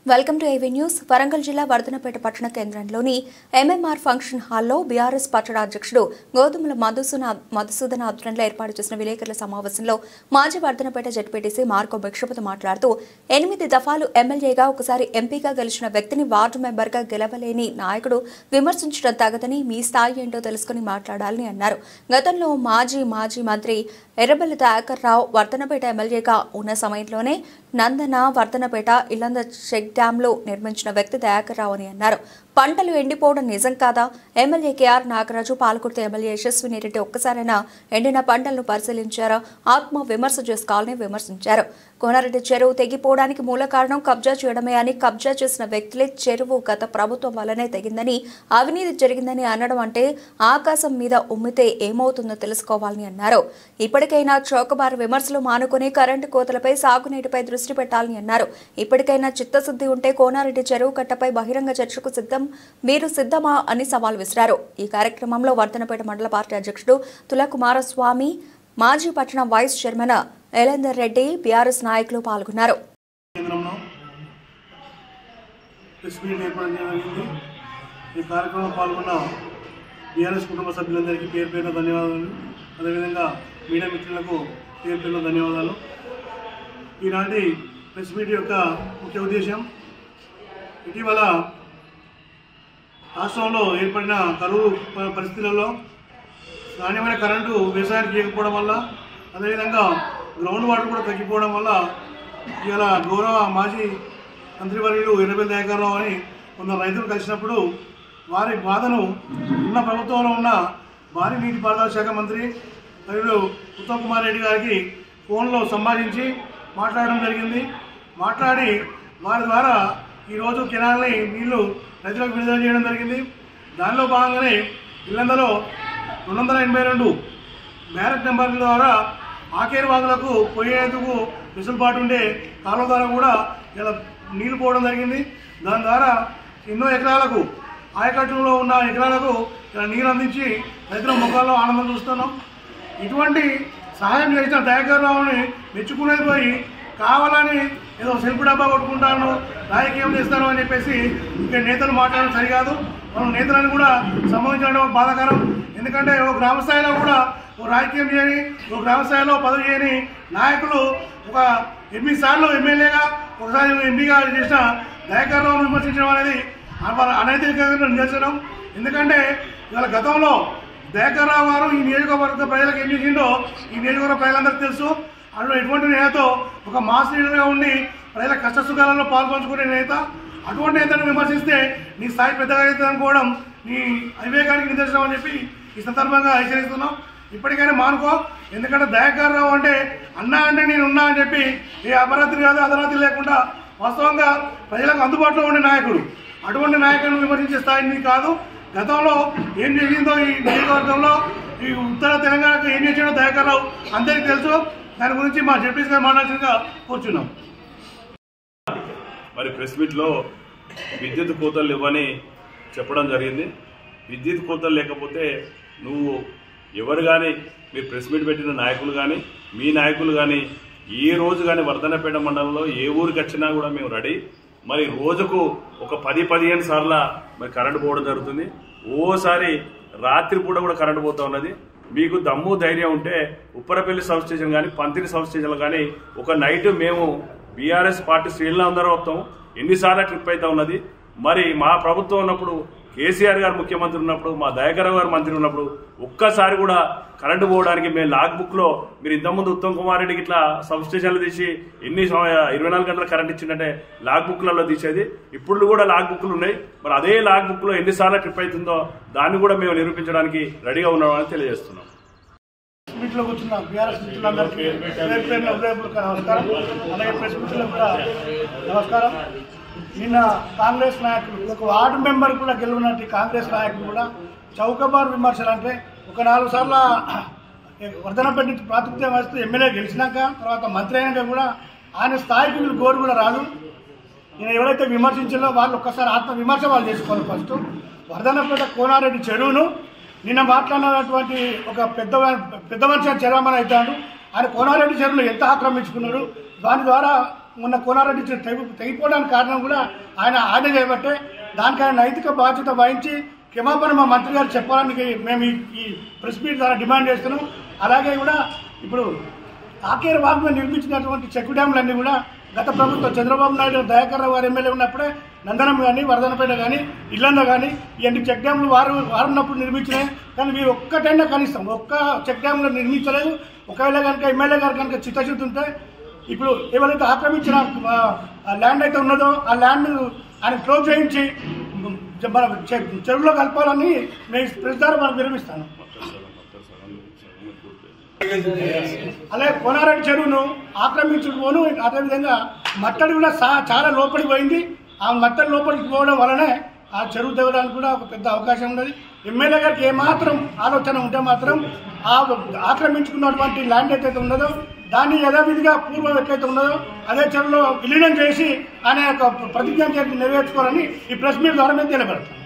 Welcome to AV news. Warangal జిల్లా వర్ధనపేట పట్టణ కేంద్రంలోని ఎంఎంఆర్ ఫంక్షన్ హాల్లో బీఆర్ఎస్ పట్టణ అధ్యక్షుడు గోధుమల మధుసూదన ఆధ్వర్యంలో ఏర్పాటు చేసిన విలేకరుల సమావేశంలో మాజీ వర్ధనపేట జడ్పీటీసీ మార్కో భిక్షపతి మాట్లాడుతూ 8 దఫాలు ఎమ్మెల్యేగా ఒకసారి ఎంపీగా గెలిచిన వ్యక్తిని వార్డు మెంబర్గా గెలవలేని నాయకుడు విమర్శించడం తగదని మీ స్థాయి ఏంటో తెలుసుకుని మాట్లాడాలని అన్నారు. గతంలో మాజీ మంత్రి ఎర్రబెల్లి దయాకర్ రావు వర్ధనపేట ఎమ్మెల్యేగా ఉన్న సమయంలోనే నందన వర్ధనపేట ఇల్లంద చెక్ డ్యాంలో నిర్మించిన వ్యక్తి దయాకర్ రావు అని అన్నారు. పంటలు ఎండిపోవడం నిజం కాదా? MLA K R Nagaraju, Palakurthi MLA Yashaswini Reddy ఒక్కసారైనా ఎండిన పంటలను పరిశీలించారా? ఆత్మ విమర్శ చేసుకోవాలని విమర్శించారు. కోనారెడ్డి చెరువు తెగిపోవడానికి మూల కారణం కబ్జా చేయడమే అని, కబ్జా చేసిన వ్యక్తులే చెరువు గత ప్రభుత్వం వల్లనే తెగిందని, అవినీతి జరిగిందని అనడం అంటే ఆకాశం మీద ఉమ్మితే ఏమవుతుందో తెలుసుకోవాలని అన్నారు. ఇప్పటికైనా చౌకబారు విమర్శలు మానుకుని కరెంటు కోతలపై, సాగునీటిపై దృష్టి పెట్టాలని అన్నారు. ఇప్పటికైనా చిత్తశుద్ధి ఉంటే కోనారెడ్డి చెరువు కట్టపై బహిరంగ చర్చకు మీరు సిద్ధమా అని సవాల్ విసిరారు. ఈ కార్యక్రమంలో వర్ధనపేట మండల పార్టీ అధ్యక్షుడు తుల కుమారస్వామి, మాజీ పట్టణ vice chairman Yelender Reddy, BRS నాయకులు పాల్గొన్నారు. ఈ కార్యక్రమంలో పాల్గొన్న బీఆర్ఎస్ కుటుంబ సభ్యులందరికీ పేరు పేరున ధన్యవాదాలు. అదేవిధంగా మీడియా మిత్రులకు పేరు పేరున ధన్యవాదాలు. ఈనాటి ప్రెస్ మీట్ యొక్క ముఖ్య ఉద్దేశం, ఇటీవల రాష్ట్రంలో ఏర్పడిన కరువు పరిస్థితులలో నాణ్యమైన కరెంటు వ్యవసాయానికి ఇవ్వకపోవడం వల్ల, అదేవిధంగా గ్రౌండ్ వాటర్ కూడా తగ్గిపోవడం వల్ల ఇవాళ గౌరవ మాజీ మంత్రివర్యులు ఎర్రబెల్లి దయాకర్ రావు అని కొందరు రైతులు కలిసినప్పుడు వారి బాధను ఉన్న ప్రభుత్వంలో ఉన్న భారీ నీటిపారుదల శాఖ మంత్రి మరియు ఉత్తమ్ కుమార్ రెడ్డి గారికి ఫోన్లో సంభాషించి మాట్లాడడం జరిగింది. మాట్లాడి వారి ద్వారా ఈరోజు కెనాల్ని నీళ్లు రైతులకు విడుదల చేయడం జరిగింది. దానిలో భాగంగానే ఇల్లందలో 282 బ్యారెట్ నెంబర్ల ద్వారా ఆకేరు వాగులకు పోయేందుకు వెసులుబాటు ఉండే కాలువ ద్వారా కూడా ఇలా నీళ్లు పోవడం జరిగింది. దాని ద్వారా ఎన్నో ఎకరాలకు, ఆయకట్టులో ఉన్న ఎకరాలకు ఇలా నీరు అందించి రైతుల ముఖాల్లో ఆనందం చూస్తున్నాం. ఇటువంటి సహాయం చేసిన దయాకర్ రావుని మెచ్చుకునేది పోయి కావాలని ఏదో సెల్ఫ్ డబ్బా కొట్టుకుంటాను, రాజకీయం చేస్తాను అని చెప్పేసి ఇక్కడ నేతలు మాట్లాడడం సరికాదు. మనం నేతలను కూడా సంబంధించడం బాధాకరం. ఎందుకంటే ఒక గ్రామ స్థాయిలో కూడా ఒక రాజకీయం చేయని, ఒక గ్రామ స్థాయిలో పదవి చేయని నాయకులు ఒక 8 సార్లు ఎమ్మెల్యేగా, ఒకసారి ఎంపీగా చేసిన దయాకర్ రావును విమర్శించడం అనేది అనైతిక నిదర్శనం. ఎందుకంటే ఇవాళ గతంలో దయాకర్ రావు గారు ఈ నియోజకవర్గ ప్రజలకు ఏం చేసిండో ఈ నియోజకవర్గ ప్రజలందరికీ తెలుసు. అందులో ఎటువంటి నేతతో ఒక మాస్ లీడర్గా ఉండి ప్రజల కష్ట సుఖాలలో పాల్పంచుకునే నేత. అటువంటి నేతను విమర్శిస్తే నీ స్థాయి పెద్దగా అవుతుంది అనుకోవడం నీ అవివేకానికి నిదర్శనం అని చెప్పి ఈ సందర్భంగా హెచ్చరిస్తున్నాం. ఇప్పటికైనా మానుకో. ఎందుకంటే దయాకర్ రావు అంటే అన్నా అంటే నేను ఉన్నా అని చెప్పి ఏ అపరాత్రి కాదు, అర్ధరాత్రి లేకుండా వాస్తవంగా ప్రజలకు అందుబాటులో ఉండే నాయకుడు. అటువంటి నాయకులను విమర్శించే స్థాయి కాదు. గతంలో ఏం చేసిందో ఈ నియోజకవర్గంలో, ఈ ఉత్తర తెలంగాణకు ఏం చేసిండో దయాకర్ రావు అందరికీ తెలుసు. దాని గురించి మా జడ్పీసీ గారు మాట్లాడాల్సిందిగా కూర్చున్నాం. మరి ప్రెస్ మీట్లో విద్యుత్ కోతలు ఇవ్వని చెప్పడం జరిగింది. విద్యుత్ కోతలు లేకపోతే నువ్వు ఎవరు కానీ, మీరు ప్రెస్ మీట్ పెట్టిన నాయకులు కానీ, మీ నాయకులు కానీ ఏ రోజు కానీ వర్ధనపేట మండలంలో ఏ ఊరికి వచ్చినా కూడా మేము రెడీ. మరి రోజుకు ఒక 10-15 సార్ల మరి కరెంటు పోవడం జరుగుతుంది. ఓసారి రాత్రిపూట కూడా కరెంటు పోతా ఉన్నది. మీకు దమ్ము ధైర్యం ఉంటే ఉప్పరపల్లి సబ్ స్టేషన్ కానీ, పంతిరి సబ్ స్టేషన్లు కానీ ఒక నైట్ మేము బీఆర్ఎస్ పార్టీ శ్రేణులు అందరూ వస్తాం. ఎన్నిసార్లు ట్రిప్ అవుతా ఉన్నది. మరి మా ప్రభుత్వం ఉన్నప్పుడు, కేసీఆర్ గారు ముఖ్యమంత్రి ఉన్నప్పుడు, మా దయాకర్ రావు గారు మంత్రి ఉన్నప్పుడు ఒక్కసారి కూడా కరెంటు పోవడానికి మేము లాగ్ బుక్ లో, మీరు ఇంతకుముందు ఉత్తమ్ కుమార్ రెడ్డికి ఇట్లా సబ్ స్టేషన్లు తీసి 24 గంటల కరెంట్ ఇచ్చిందంటే లాగ్ బుక్లలో తీసేది. ఇప్పుడు కూడా లాగ్ బుక్లు ఉన్నాయి. మరి అదే లాగ్ బుక్ లో ఎన్నిసార్లు ట్రిప్ అవుతుందో దాన్ని కూడా మేము నిరూపించడానికి రెడీగా ఉన్నామని తెలియజేస్తున్నాం. మీట్లో కూర్చున్న బీఆర్ఎస్ మిత్రులందరికీ హృదయపూర్వక నమస్కారం. అలాగే ప్రెస్ మిత్రులకు కూడా నమస్కారం. నిన్న కాంగ్రెస్ నాయకులు, ఒక వార్డు మెంబర్ కూడా గెలువనట్టు కాంగ్రెస్ నాయకులు కూడా చౌకబారు విమర్శలు అంటే, ఒక 4 సార్ల వర్ధనపేట నుంచి ప్రాతినిధ్యం వస్తూ ఎమ్మెల్యే గెలిచినాక, తర్వాత మంత్రి అయినాక కూడా ఆయన స్థాయికి వీళ్ళు గోరు కూడా రాదు. నేను ఎవరైతే విమర్శించాలో వాళ్ళు ఒక్కసారి ఆత్మ విమర్శ వాళ్ళు చేసుకోవాలి. ఫస్ట్ వర్ధనపేట కోనారెడ్డి చెరువును నిన్న మాట్లాడినటువంటి ఒక పెద్ద మనిషి చరమని అవుతాడు. ఆయన కోనారెడ్డి చెరువును ఎంత ఆక్రమించుకున్నాడు, దాని ద్వారా మొన్న కోనారెడ్డి తెగిపోవడానికి కారణం కూడా ఆయన చేయబట్టే దానికైనా నైతిక బాధ్యత వహించి క్షమాపణ మా మంత్రి గారు చెప్పడానికి మేము ఈ ప్రెస్ మీట్ ద్వారా డిమాండ్ చేస్తున్నాం. అలాగే కూడా ఇప్పుడు ఆకేరు వాగు మీద నిర్మించినటువంటి చెక్ డ్యాములన్నీ కూడా గత ప్రభుత్వం చంద్రబాబు నాయుడు దయాకర్ రావు గారు ఎమ్మెల్యే ఉన్నప్పుడే నందనం కానీ వరదనపేట కానీ ఇల్లంద కానీ ఇవన్నీ చెక్ డ్యాములు వారున్నప్పుడు నిర్మించినాయి. కానీ మీరు ఒక్కటైనా కనిస్తాం ఒక్క చెక్ డ్యాములు నిర్మించలేదు. ఒకవేళ కనుక ఎమ్మెల్యే గారు కనుక చిత్తశుద్ధి ఉంటే ఇప్పుడు ఎవరైతే ఆక్రమించిన ల్యాండ్ అయితే ఉన్నదో ఆ ల్యాండ్ ఆయన క్లోజ్ చేయించి మన చెరువులో కలపాలని నేను ప్రెస్ ద్వారా మనం విరమిస్తాను. అలాగే కోనారెడ్డి చెరువును ఆక్రమించుకుపోను అదేవిధంగా మట్టడి కూడా చాలా లోపలికి పోయింది. ఆ మట్టడి లోపలికి పోవడం వలనే ఆ చెరువు తెగడానికి కూడా ఒక పెద్ద అవకాశం ఉన్నది. ఎమ్మెల్యే గారికి ఏమాత్రం ఆలోచన ఉంటే మాత్రం ఆ ఆక్రమించుకున్నటువంటి ల్యాండ్ ఏదైతే ఉన్నదో దాన్ని యథావిధిగా పూర్వం ఎట్లయితే ఉన్నదో అదే చెరువులో విలీనం చేసి ఆయన యొక్క ప్రతిజ్ఞ నెరవేర్చుకోవాలని ఈ ప్రెస్ మీట్ ద్వారా మేము తెలియబడతాం.